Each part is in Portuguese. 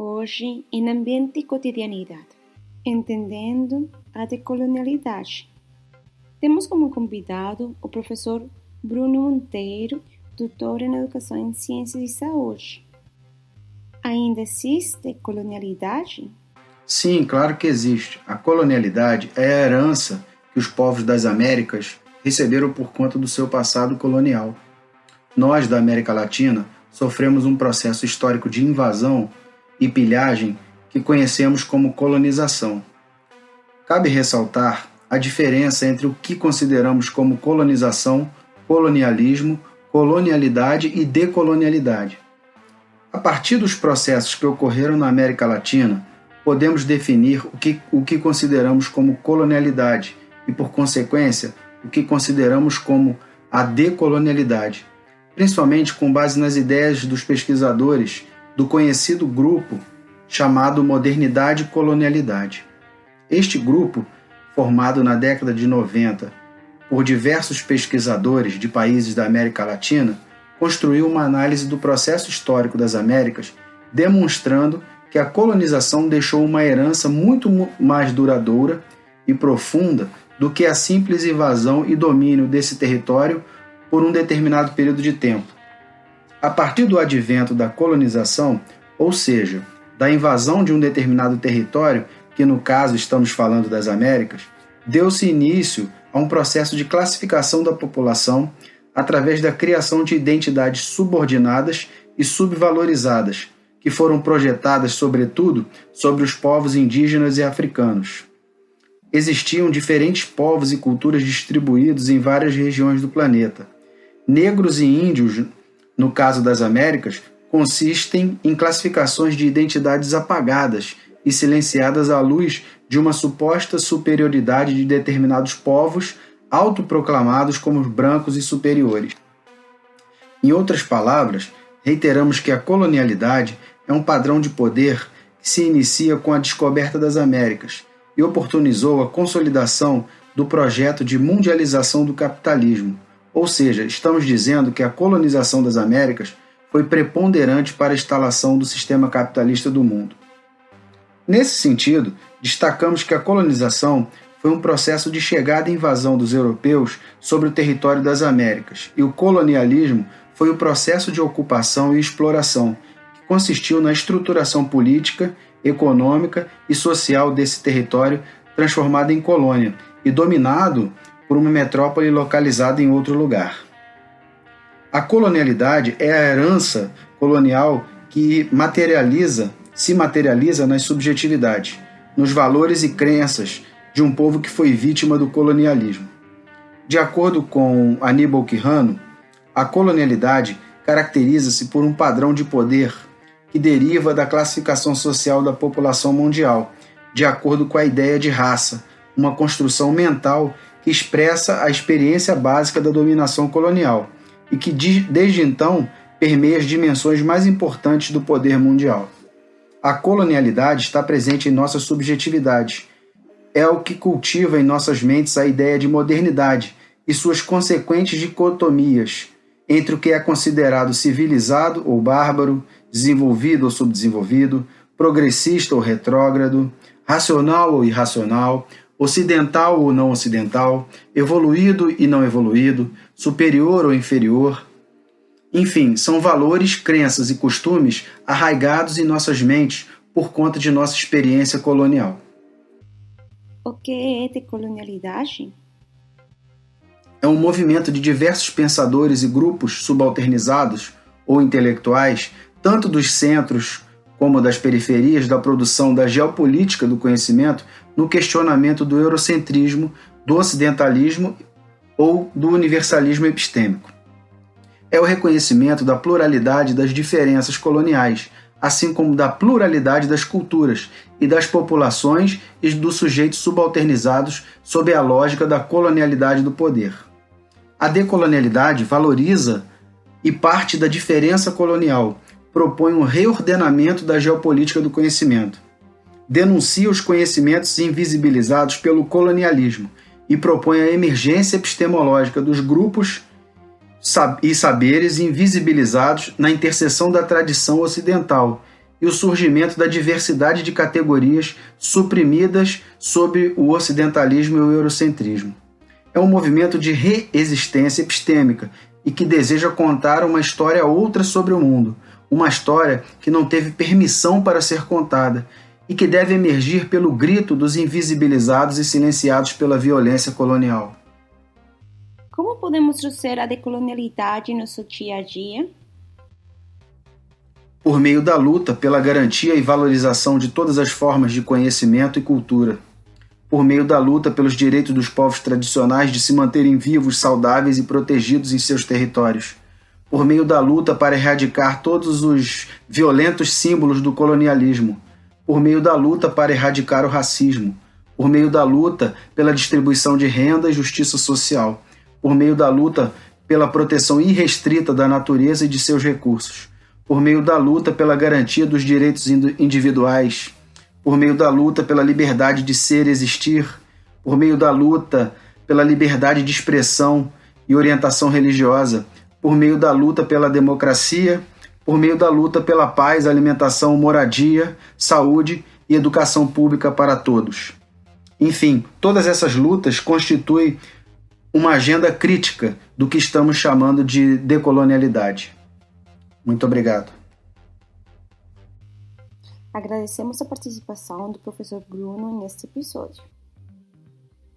hoje em Ambiente e Cotidianidade, entendendo a decolonialidade. Temos como convidado o professor Bruno Monteiro, doutor em Educação em Ciências e Saúde. Ainda existe colonialidade? Sim, claro que existe. A colonialidade é a herança que os povos das Américas receberam por conta do seu passado colonial. Nós, da América Latina, sofremos um processo histórico de invasão e pilhagem que conhecemos como colonização. Cabe ressaltar a diferença entre o que consideramos como colonização, colonialismo, colonialidade e decolonialidade. A partir dos processos que ocorreram na América Latina, podemos definir o que consideramos como colonialidade e, por consequência, o que consideramos como a decolonialidade, principalmente com base nas ideias dos pesquisadores do conhecido grupo chamado Modernidade e Colonialidade. Este grupo, formado na década de 90 por diversos pesquisadores de países da América Latina, construiu uma análise do processo histórico das Américas, demonstrando que a colonização deixou uma herança muito mais duradoura e profunda do que a simples invasão e domínio desse território por um determinado período de tempo. A partir do advento da colonização, ou seja, da invasão de um determinado território, que no caso estamos falando das Américas, deu-se início a um processo de classificação da população através da criação de identidades subordinadas e subvalorizadas, que foram projetadas, sobretudo, sobre os povos indígenas e africanos. Existiam diferentes povos e culturas distribuídos em várias regiões do planeta. Negros e índios, no caso das Américas, consistem em classificações de identidades apagadas e silenciadas à luz de uma suposta superioridade de determinados povos autoproclamados como brancos e superiores. Em outras palavras, reiteramos que a colonialidade é um padrão de poder que se inicia com a descoberta das Américas e oportunizou a consolidação do projeto de mundialização do capitalismo, ou seja, estamos dizendo que a colonização das Américas foi preponderante para a instalação do sistema capitalista do mundo. Nesse sentido, destacamos que a colonização foi um processo de chegada e invasão dos europeus sobre o território das Américas, e o colonialismo foi o processo de ocupação e exploração, que consistiu na estruturação política, econômica e social desse território transformado em colônia e dominado por uma metrópole localizada em outro lugar. A colonialidade é a herança colonial que se materializa nas subjetividades, nos valores e crenças de um povo que foi vítima do colonialismo. De acordo com Aníbal Quijano, a colonialidade caracteriza-se por um padrão de poder que deriva da classificação social da população mundial, de acordo com a ideia de raça, uma construção mental que expressa a experiência básica da dominação colonial e que, desde então, permeia as dimensões mais importantes do poder mundial. A colonialidade está presente em nossas subjetividades. É o que cultiva em nossas mentes a ideia de modernidade e suas consequentes dicotomias entre o que é considerado civilizado ou bárbaro, desenvolvido ou subdesenvolvido, progressista ou retrógrado, racional ou irracional, ocidental ou não ocidental, evoluído e não evoluído, superior ou inferior. Enfim, são valores, crenças e costumes arraigados em nossas mentes por conta de nossa experiência colonial. O que é decolonialidade? É um movimento de diversos pensadores e grupos subalternizados ou intelectuais, tanto dos centros como das periferias da produção da geopolítica do conhecimento, no questionamento do eurocentrismo, do ocidentalismo ou do universalismo epistêmico. É o reconhecimento da pluralidade das diferenças coloniais, assim como da pluralidade das culturas e das populações e dos sujeitos subalternizados sob a lógica da colonialidade do poder. A decolonialidade valoriza e parte da diferença colonial, propõe um reordenamento da geopolítica do conhecimento, denuncia os conhecimentos invisibilizados pelo colonialismo e propõe a emergência epistemológica dos grupos e saberes invisibilizados na interseção da tradição ocidental e o surgimento da diversidade de categorias suprimidas sob o ocidentalismo e o eurocentrismo. É um movimento de reexistência epistêmica e que deseja contar uma história outra sobre o mundo, uma história que não teve permissão para ser contada e que deve emergir pelo grito dos invisibilizados e silenciados pela violência colonial. Como podemos trouxer a decolonialidade em nosso dia a dia? Por meio da luta pela garantia e valorização de todas as formas de conhecimento e cultura. Por meio da luta pelos direitos dos povos tradicionais de se manterem vivos, saudáveis e protegidos em seus territórios. Por meio da luta para erradicar todos os violentos símbolos do colonialismo. Por meio da luta para erradicar o racismo. Por meio da luta pela distribuição de renda e justiça social. Por meio da luta pela proteção irrestrita da natureza e de seus recursos. Por meio da luta pela garantia dos direitos individuais, por meio da luta pela liberdade de ser e existir, por meio da luta pela liberdade de expressão e orientação religiosa, por meio da luta pela democracia, por meio da luta pela paz, alimentação, moradia, saúde e educação pública para todos. Enfim, todas essas lutas constituem uma agenda crítica do que estamos chamando de decolonialidade. Muito obrigado. Agradecemos a participação do professor Bruno neste episódio.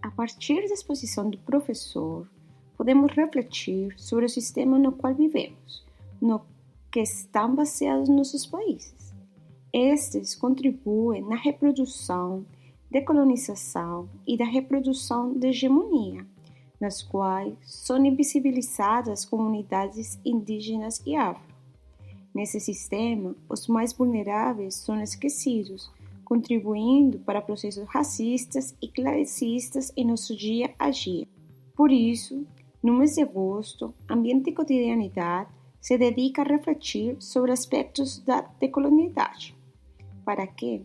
A partir da exposição do professor, podemos refletir sobre o sistema no qual vivemos, no que estão baseados nossos países. Estes contribuem na reprodução, decolonização e da reprodução da hegemonia, nas quais são invisibilizadas comunidades indígenas e afro. Nesse sistema, os mais vulneráveis são esquecidos, contribuindo para processos racistas e classistas em nosso dia a dia. Por isso, no mês de agosto, Ambiente e Cotidianidade se dedica a refletir sobre aspectos da decolonialidade. Para quê?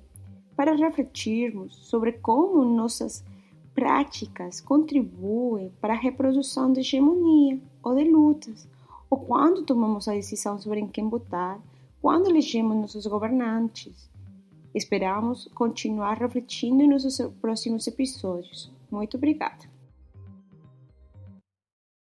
Para refletirmos sobre como nossas práticas contribuem para a reprodução de hegemonia ou de lutas, ou quando tomamos a decisão sobre em quem votar, quando elegemos nossos governantes. Esperamos continuar refletindo em nossos próximos episódios. Muito obrigada.